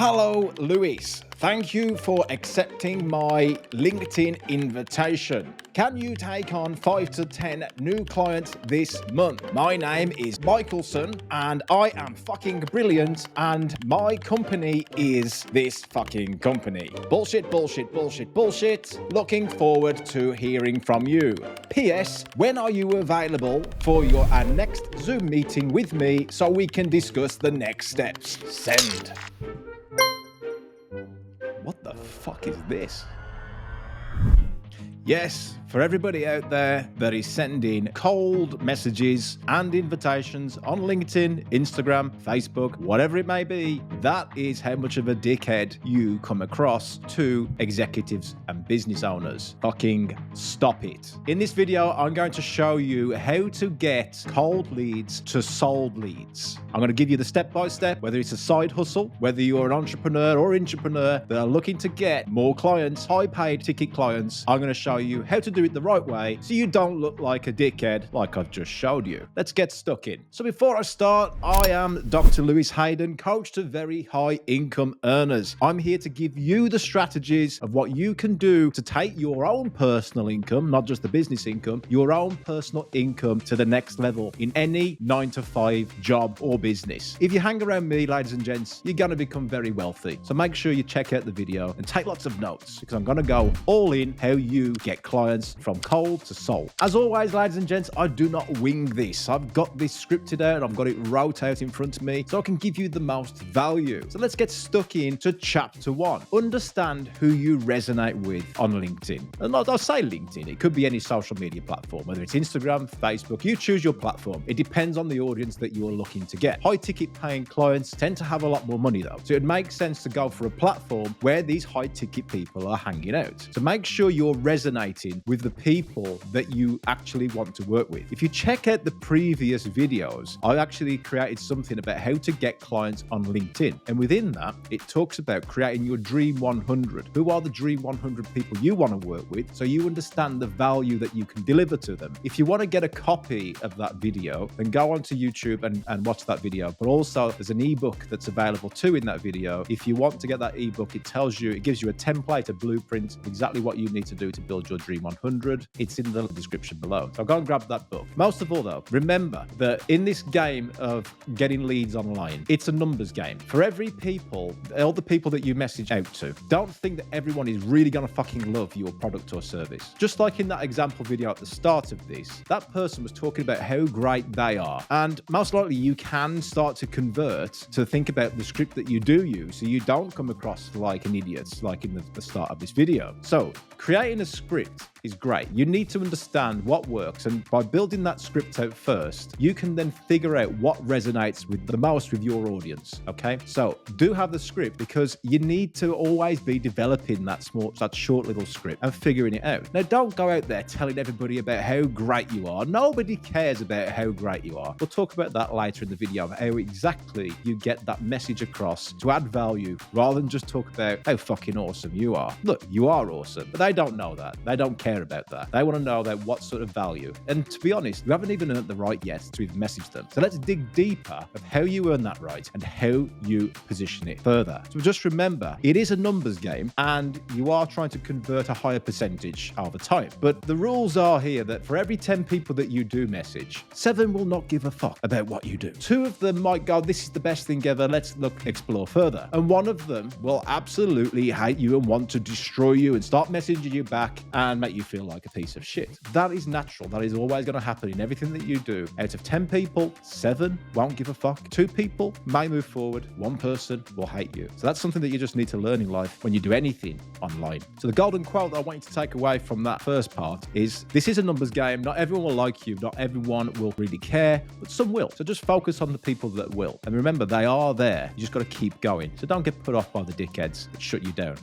Hello, Luis. Thank you for accepting my LinkedIn invitation. Can you take on 5 to 10 new clients this month? My name is Michelson and I am fucking brilliant and my company is this fucking company. Bullshit, bullshit, bullshit, bullshit. Looking forward to hearing from you. P.S. When are you available for your next Zoom meeting with me so we can discuss the next steps? Send. What the fuck is this? Yes, for everybody out there that is sending cold messages and invitations on LinkedIn, Instagram, Facebook, whatever it may be, that is how much of a dickhead you come across to executives and business owners. Fucking stop it. In this video, I'm going to show you how to get cold leads to sold leads. I'm going to give you the step-by-step, whether it's a side hustle, whether you're an entrepreneur or intrapreneur that are looking to get more clients, high-paid ticket clients. I'm going to show you how to do it the right way so you don't look like a dickhead like I've just showed you. Let's get stuck in. So before I start, I am Dr. Lewis Hayden, coach to very high income earners. I'm here to give you the strategies of what you can do to take your own personal income, not just the business income, your own personal income to the next level in any 9-to-5 job or business. If you hang around me, ladies and gents, you're going to become very wealthy. So make sure you check out the video and take lots of notes because I'm going to go all in how you get clients from cold to sold. As always, ladies and gents, I do not wing this. I've got this scripted out. I've got it wrote out in front of me so I can give you the most value. So let's get stuck into chapter 1. Understand who you resonate with on LinkedIn. And I'll say LinkedIn. It could be any social media platform, whether it's Instagram, Facebook. You choose your platform. It depends on the audience that you're looking to get. High ticket paying clients tend to have a lot more money though. So it makes sense to go for a platform where these high ticket people are hanging out. So make sure you're resonating with the people that you actually want to work with. If you check out the previous videos, I actually created something about how to get clients on LinkedIn. And within that, it talks about creating your dream 100. Who are the dream 100 people you want to work with so you understand the value that you can deliver to them. If you want to get a copy of that video, then go onto YouTube and watch that video. But also there's an ebook that's available too in that video. If you want to get that ebook, it gives you a template, a blueprint, exactly what you need to do to build your dream 100. It's in the description below. So go and grab that book. Most of all though, remember that in this game of getting leads online, it's a numbers game. For every people, all the people that you message out to, don't think that everyone is really going to fucking love your product or service. Just like in that example video at the start of this, that person was talking about how great they are. And most likely you can start to convert to think about the script that you do use so you don't come across like an idiot like in the start of this video. So creating a script is great. You need to understand what works, and by building that script out first, you can then figure out what resonates with the most with your audience. Okay, so do have the script because you need to always be developing that short little script and figuring it out. Now, don't go out there telling everybody about how great you are. Nobody cares about how great you are. We'll talk about that later in the video of how exactly you get that message across to add value rather than just talk about how fucking awesome you are. Look, you are awesome, but they don't know that. They don't care about that. They want to know that what sort of value. And to be honest, you haven't even earned the right yet to even message them. So let's dig deeper of how you earn that right and how you position it further. So just remember, it is a numbers game and you are trying to convert a higher percentage all the time. But the rules are here that for every 10 people that you do message, 7 will not give a fuck about what you do. 2 of them might go, this is the best thing ever. Let's explore further. And 1 of them will absolutely hate you and want to destroy you and start messaging you back and make you feel like a piece of shit. That is natural. That is always going to happen in everything that you do. Out of 10 people, 7 won't give a fuck. 2 people may move forward. 1 person will hate you. So that's something that you just need to learn in life when you do anything online. So the golden quote that I want you to take away from that first part is, this is a numbers game. Not everyone will like you. Not everyone will really care, but some will. So just focus on the people that will. And remember, they are there. You just got to keep going. So don't get put off by the dickheads that shut you down.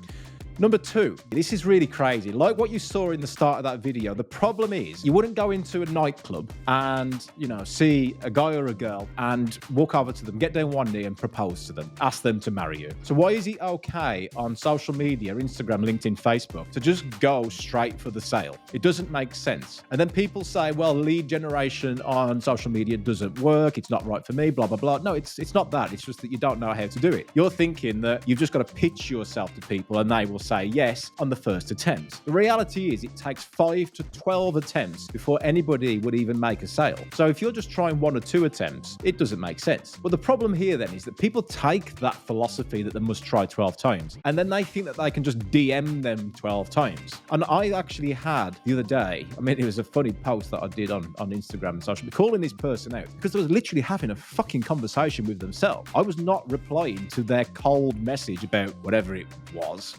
Number 2, this is really crazy. Like what you saw in the start of that video, the problem is you wouldn't go into a nightclub and, see a guy or a girl and walk over to them, get down one knee and propose to them, ask them to marry you. So why is it okay on social media, Instagram, LinkedIn, Facebook, to just go straight for the sale? It doesn't make sense. And then people say, well, lead generation on social media doesn't work. It's not right for me, blah, blah, blah. No, it's not that. It's just that you don't know how to do it. You're thinking that you've just got to pitch yourself to people and they will say yes on the first attempt. The reality is it takes 5 to 12 attempts before anybody would even make a sale. So if you're just trying 1 or 2 attempts, it doesn't make sense. But the problem here then is that people take that philosophy that they must try 12 times and then they think that they can just DM them 12 times. And I actually had the other day, it was a funny post that I did on Instagram and social, calling this person out because I was literally having a fucking conversation with themselves. I was not replying to their cold message about whatever it was,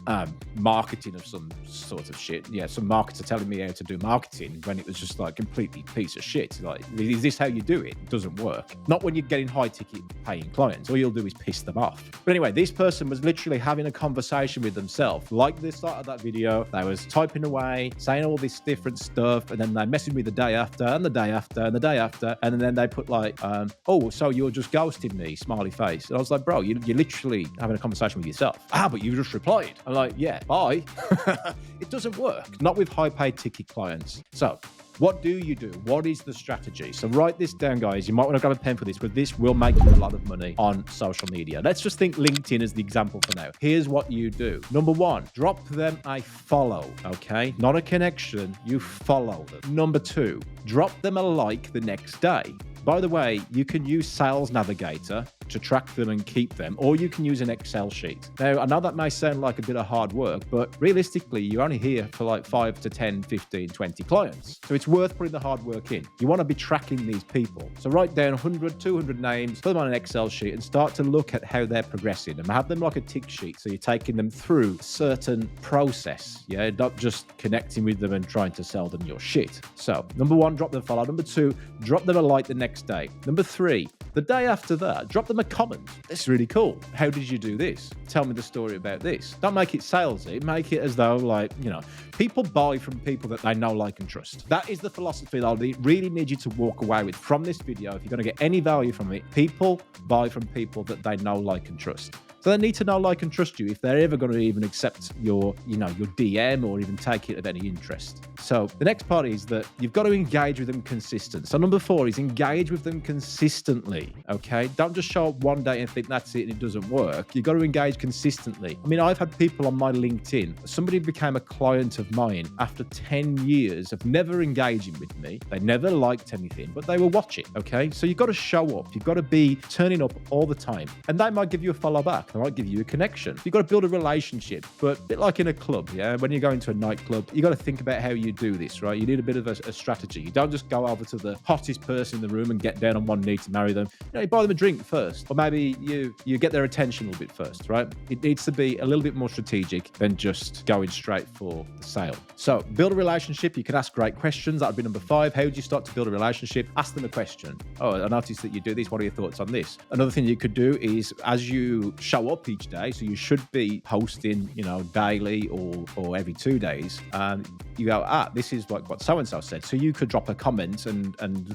marketing of some sort of shit. Yeah, some marketer telling me how to do marketing when it was just like completely piece of shit. Like, is this how you do it? It doesn't work. Not when you're getting high ticket paying clients. All you'll do is piss them off. But anyway, this person was literally having a conversation with themselves. Like the start of that video, they was typing away, saying all this different stuff, and then they messaged me the day after, and the day after, and the day after, and then they put like, oh, so you're just ghosting me, smiley face. And I was like, bro, you're literally having a conversation with yourself. But you just replied. I'm like, yeah, bye. It doesn't work. Not with high paid ticket clients. So what do you do? What is the strategy? So write this down, guys. You might want to grab a pen for this, but this will make you a lot of money on social media. Let's just think LinkedIn as the example for now. Here's what you do. Number 1, drop them a follow, okay? Not a connection, you follow them. Number 2, drop them a like the next day. By the way, you can use Sales Navigator to track them and keep them, or you can use an Excel sheet. Now, I know that may sound like a bit of hard work, but realistically, you're only here for like 5 to 10, 15, 20 clients. So it's worth putting the hard work in. You want to be tracking these people. So write down 100, 200 names, put them on an Excel sheet and start to look at how they're progressing and have them like a tick sheet. So you're taking them through a certain process, yeah, not just connecting with them and trying to sell them your shit. So number 1, drop them a follow. Number 2, drop them a like the next day. Number 3, the day after that, drop them a comment. This is really cool. How did you do this? Tell me the story about this. Don't make it salesy. Make it as though, like, people buy from people that they know, like, and trust. That is the philosophy that I really need you to walk away with from this video. If you're going to get any value from it, people buy from people that they know, like, and trust. So they need to know, like, and trust you if they're ever going to even accept your DM or even take it of any interest. So the next part is that you've got to engage with them consistent. So number 4 is engage with them consistently, okay? Don't just show up one day and think that's it and it doesn't work. You've got to engage consistently. I've had people on my LinkedIn. Somebody became a client of mine after 10 years of never engaging with me. They never liked anything, but they were watching, okay? So you've got to show up. You've got to be turning up all the time. And they might give you a follow back. They might give you a connection. You've got to build a relationship, but a bit like in a club, yeah? When you go into a nightclub, you got to think about how you do this, right? You need a bit of a strategy. You don't just go over to the hottest person in the room and get down on one knee to marry them. You buy them a drink first, or maybe you get their attention a little bit first, right? It needs to be a little bit more strategic than just going straight for the sale. So build a relationship. You can ask great questions. That would be number 5. How would you start to build a relationship? Ask them a question. Oh, I noticed that you do this. What are your thoughts on this? Another thing you could do is, as you show up each day, so you should be posting, daily or every 2 days, you go, this is like what so-and-so said. So you could drop a comment and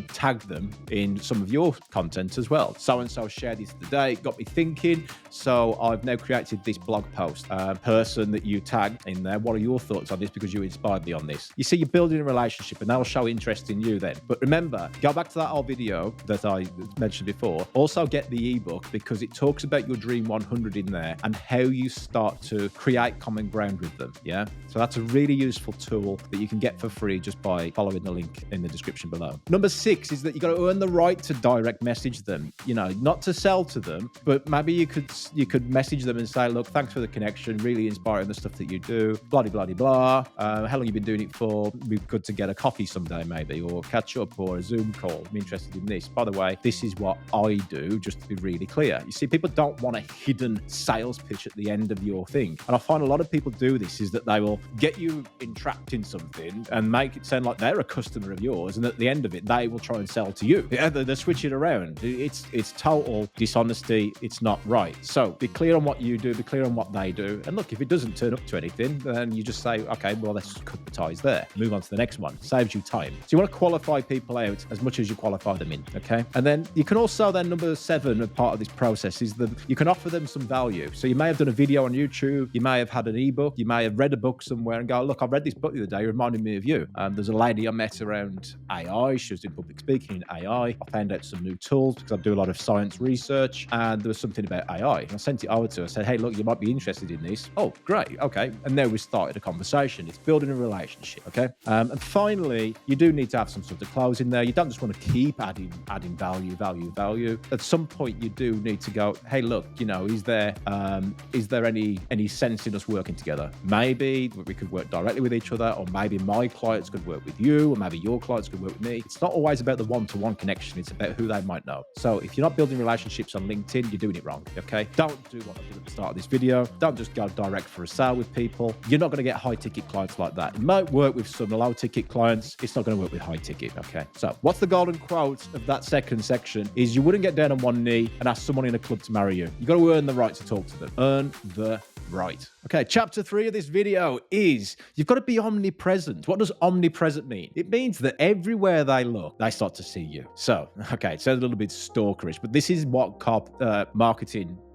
tag them in some of your content as well. So-and-so shared this today, got me thinking. So I've now created this blog post. Person that you tagged in there, what are your thoughts on this? Because you inspired me on this. You see, you're building a relationship and that will show interest in you then. But remember, go back to that old video that I mentioned before. Also get the ebook because it talks about your Dream 100 in there and how you start to create common ground with them. Yeah. So that's a really useful tool that you can get for free just by following the link in the description below. Number 6 is that you got to earn the right to direct message them, not to sell to them, but maybe you could message them and say, look, thanks for the connection. Really inspiring the stuff that you do. Blah, blah, blah, blah. How long you been doing it for? It'd be good to get a coffee someday maybe, or catch up, or a Zoom call. I'm interested in this. By the way, this is what I do, just to be really clear. You see, people don't want a hidden sales pitch at the end of your thing. And I find a lot of people do this, is that they will get you in getting trapped in something and make it sound like they're a customer of yours, and at the end of it, they will try and sell to you. Yeah, they switch it around. It's total dishonesty. It's not right. So be clear on what you do, be clear on what they do. And look, if it doesn't turn up to anything, then you just say, okay, well, let's cut the ties there. Move on to the next one. Saves you time. So you want to qualify people out as much as you qualify them in, okay? And then you can also, then number 7, a part of this process is that you can offer them some value. So you may have done a video on YouTube, you may have had an ebook, you may have read a book somewhere and go, look, I read this book the other day, it reminded me of you. There's a lady I met around AI. She was doing public speaking in AI. I found out some new tools because I do a lot of science research, and there was something about AI. And I sent it over to her. I said, hey, look, you might be interested in this. Oh, great. Okay. And then we started a conversation. It's building a relationship. Okay. And finally, you do need to have some sort of close in there. You don't just want to keep adding value. At some point, you do need to go, hey, look, is there any sense in us working together? Maybe we could work directly with each other, or maybe my clients could work with you, or maybe your clients could work with me. It's not always about the one-to-one connection. It's about who they might know. So if you're not building relationships on LinkedIn, you're doing it wrong. Okay. Don't do what I did at the start of this video. Don't just go direct for a sale with people. You're not going to get high ticket clients like that. It might work with some low ticket clients. It's not going to work with high ticket. Okay. So what's the golden quote of that second section is you wouldn't get down on one knee and ask someone in a club to marry you. You got to earn the right to talk to them. Earn the right. Okay, chapter 3 of this video is you've got to be omnipresent. What does omnipresent mean? It means that everywhere they look, they start to see you. So, okay, it sounds a little bit stalkerish, but this is what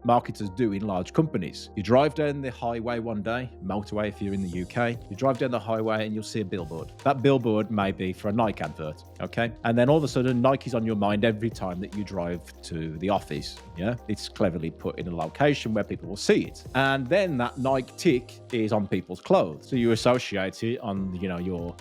marketers do in large companies. You drive down the highway one day, motorway if you're in the UK, you drive down the highway and you'll see a billboard. That billboard may be for a Nike advert, okay? And then all of a sudden, Nike's on your mind every time that you drive to the office, yeah? It's cleverly put in a location where people will see it. And then that Nike tick is on people's clothes. So you associate it on, your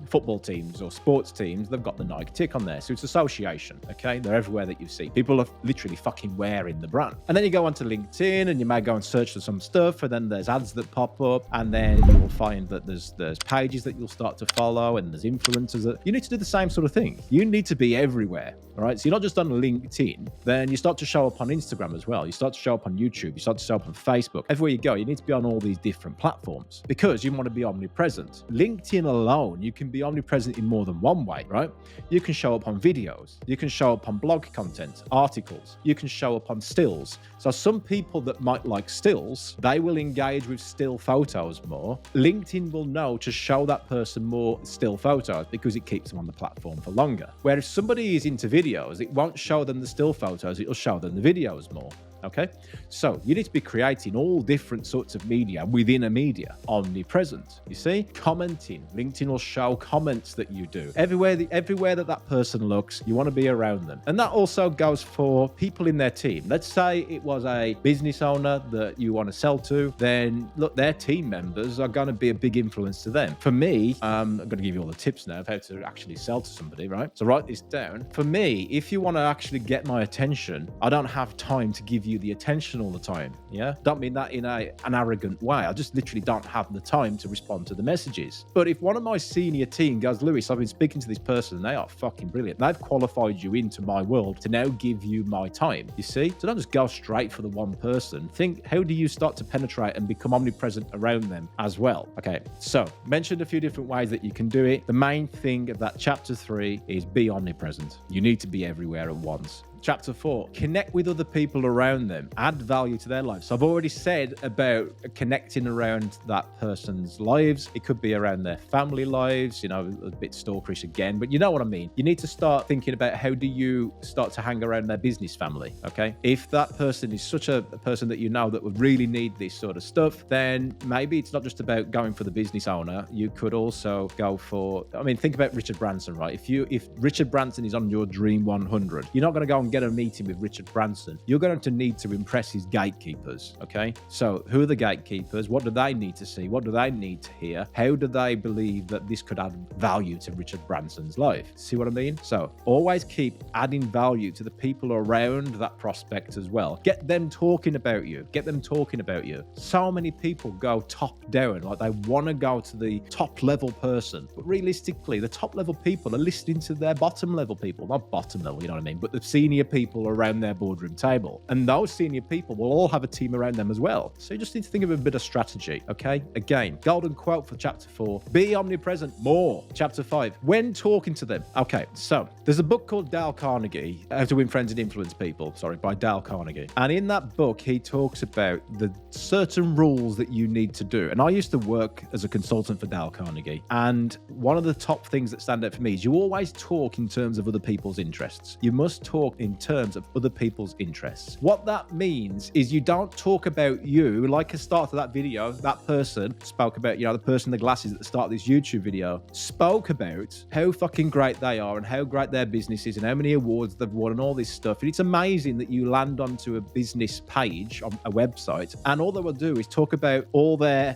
football teams or sports teams, they've got the Nike tick on there. So it's association, okay? They're everywhere that you see. People are literally fucking wearing the brand. And then you go onto LinkedIn and you may go and search for some stuff, and then there's ads that pop up, and then you will find that there's pages that you'll start to follow, and there's influencers that you need to do the same sort of thing. You need to be everywhere. All right. So you're not just on LinkedIn, then you start to show up on Instagram as well. You start to show up on YouTube. You start to show up on Facebook. Everywhere you go, you need to be on all these different platforms because you want to be omnipresent. LinkedIn alone, you can be omnipresent in more than one way, right? You can show up on videos. You can show up on blog content, articles. You can show up on stills. So some people that might like stills, they will engage with still photos more. LinkedIn will know to show that person more still photos because it keeps them on the platform for longer. Where if somebody is into videos, it won't show them the still photos, it'll show them the videos more. Okay, so you need to be creating all different sorts of media within a media, omnipresent. You see, commenting. LinkedIn will show comments that you do everywhere that person looks. You want to be around them, and that also goes for people in their team. Let's say it was a business owner that you want to sell to. Then look, their team members are going to be a big influence to them. For me, I'm going to give you all the tips now of how to actually sell to somebody. Right? So write this down. For me, if you want to actually get my attention, I don't have time to give you the attention all the time. Yeah, don't mean that in an arrogant way. I just literally don't have the time to respond to the messages. But if one of my senior team goes, Lewis, I've been speaking to this person and they are fucking brilliant, they've qualified you into my world to now give you my time. You see, so don't just go straight for the one person. Think, how do you start to penetrate and become omnipresent around them as well? Okay, so mentioned a few different ways that you can do it. The main thing of that chapter 3 is be omnipresent. You need to be everywhere at once. Chapter 4, connect with other people around them, add value to their lives. So I've already said about connecting around that person's lives. It could be around their family lives, a bit stalkerish again, but you know what I mean. You need to start thinking about how do you start to hang around their business family, okay? If that person is such a person that you know that would really need this sort of stuff, then maybe it's not just about going for the business owner. You could also go for, think about Richard Branson, right? If Richard Branson is on your Dream 100, you're not going to go and get a meeting with Richard Branson. You're going to need to impress his gatekeepers, okay? So who are the gatekeepers? What do they need to see? What do they need to hear? How do they believe that this could add value to Richard Branson's life? See what I mean? So always keep adding value to the people around that prospect as well. Get them talking about you. Get them talking about you. So many people go top down, like they want to go to the top level person, but realistically, the top level people are listening to their bottom level people. Not bottom level, you know what I mean? But the senior senior people around their boardroom table. And those senior people will all have a team around them as well. So you just need to think of a bit of strategy, okay? Again, golden quote for chapter 4, be omnipresent more. Chapter 5, when talking to them. Okay, so there's a book called Dale Carnegie, How to Win Friends and Influence People, by Dale Carnegie. And in that book, he talks about the certain rules that you need to do. And I used to work as a consultant for Dale Carnegie. And one of the top things that stand out for me is you always talk in terms of other people's interests. You must talk in terms of other people's interests. What that means is you don't talk about you. Like at the start of that video, that person spoke about, the person in the glasses at the start of this YouTube video spoke about how fucking great they are and how great their business is and how many awards they've won and all this stuff. And it's amazing that you land onto a business page on a website and all they will do is talk about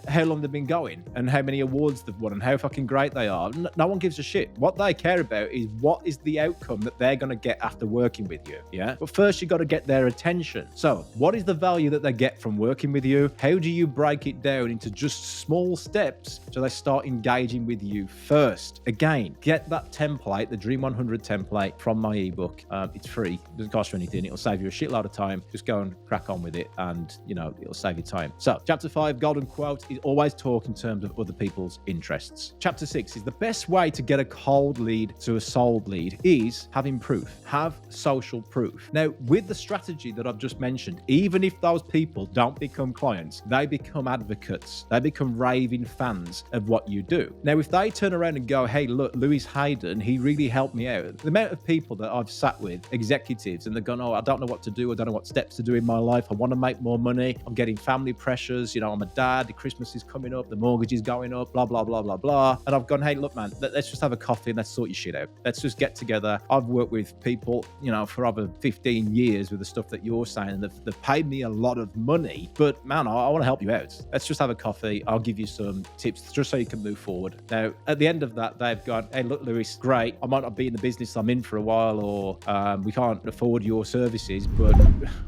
how long they've been going and how many awards they've won and how fucking great they are. No one gives a shit. What they care about is what is the outcome that they're going to get after working with you. Yeah. But first you got to get their attention. So what is the value that they get from working with you? How do you break it down into just small steps so they start engaging with you first? Again, get that template, the Dream 100 template from my ebook. It's free. It doesn't cost you anything. It'll save you a shitload of time. Just go and crack on with it and, it'll save you time. So chapter 5, golden quote, is always talk in terms of other people's interests. Chapter 6 is the best way to get a cold lead to a sold lead is having proof. Have social proof. Now, with the strategy that I've just mentioned, even if those people don't become clients, they become advocates. They become raving fans of what you do. Now, if they turn around and go, hey, look, Lewis Hayden, he really helped me out. The amount of people that I've sat with, executives, and they're going, oh, I don't know what to do. I don't know what steps to do in my life. I want to make more money. I'm getting family pressures. I'm a dad. The Christmas is coming up. The mortgage is going up, blah, blah, blah, blah, blah. And I've gone, hey, look, man, let's just have a coffee and let's sort your shit out. Let's just get together. I've worked with people, for over 15 years with the stuff that you're saying. And they've paid me a lot of money, but man, I want to help you out. Let's just have a coffee. I'll give you some tips just so you can move forward. Now, at the end of that, they've gone, hey, look, Lewis, great. I might not be in the business I'm in for a while, or we can't afford your services, but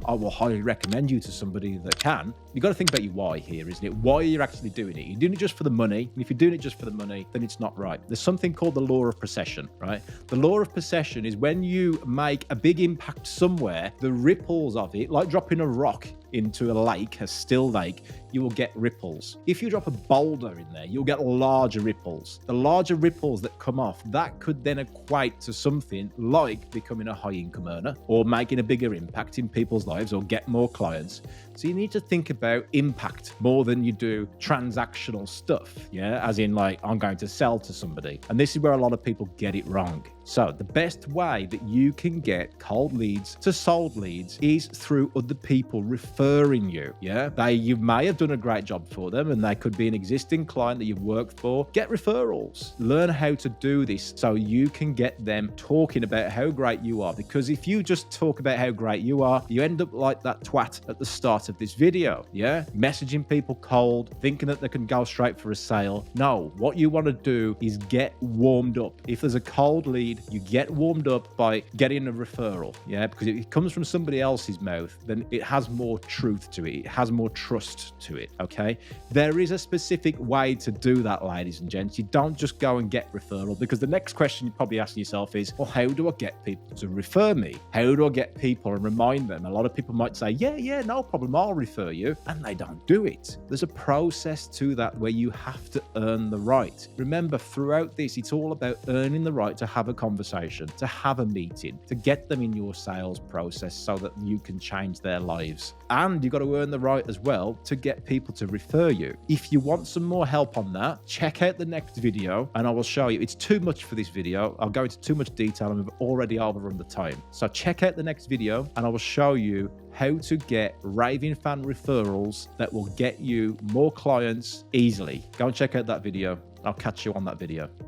I will highly recommend you to somebody that can. You've got to think about your why here, isn't it? Why you're actually doing it. You're doing it just for the money. And if you're doing it just for the money, then it's not right. There's something called the law of precession, right? The law of precession is when you make a big impact somewhere, the ripples of it, like dropping a rock into a lake, a still lake, you will get ripples. If you drop a boulder in there, you'll get larger ripples. The larger ripples that come off, that could then equate to something like becoming a high income earner or making a bigger impact in people's lives or get more clients. So you need to think about impact more than you do transactional stuff. Yeah, as in like, I'm going to sell to somebody. And this is where a lot of people get it wrong. So the best way that you can get cold leads to sold leads is through other people referring you. Yeah, you may have done a great job for them and they could be an existing client that you've worked for. Get referrals. Learn how to do this so you can get them talking about how great you are. Because if you just talk about how great you are, you end up like that twat at the start of this video. Yeah, messaging people cold, thinking that they can go straight for a sale. No, what you want to do is get warmed up. If there's a cold lead, you get warmed up by getting a referral. Yeah, because if it comes from somebody else's mouth, then it has more truth to it. It has more trust to it. Okay, there is a specific way to do that, ladies and gents. You don't just go and get referral, because the next question you're probably asking yourself is, well, how do I get people to refer me? How do I get people and remind them? A lot of people might say, yeah, no problem, I'll refer you, and they don't do it. There's a process to that where you have to earn the right. Remember, throughout this, it's all about earning the right to have a conversation, to have a meeting, to get them in your sales process so that you can change their lives. And you've got to earn the right as well to get people to refer you. If you want some more help on that, check out the next video and I will show you. It's too much for this video. I'll go into too much detail and we've already overrun the time. So check out the next video and I will show you how to get raving fan referrals that will get you more clients easily. Go and check out that video. I'll catch you on that video.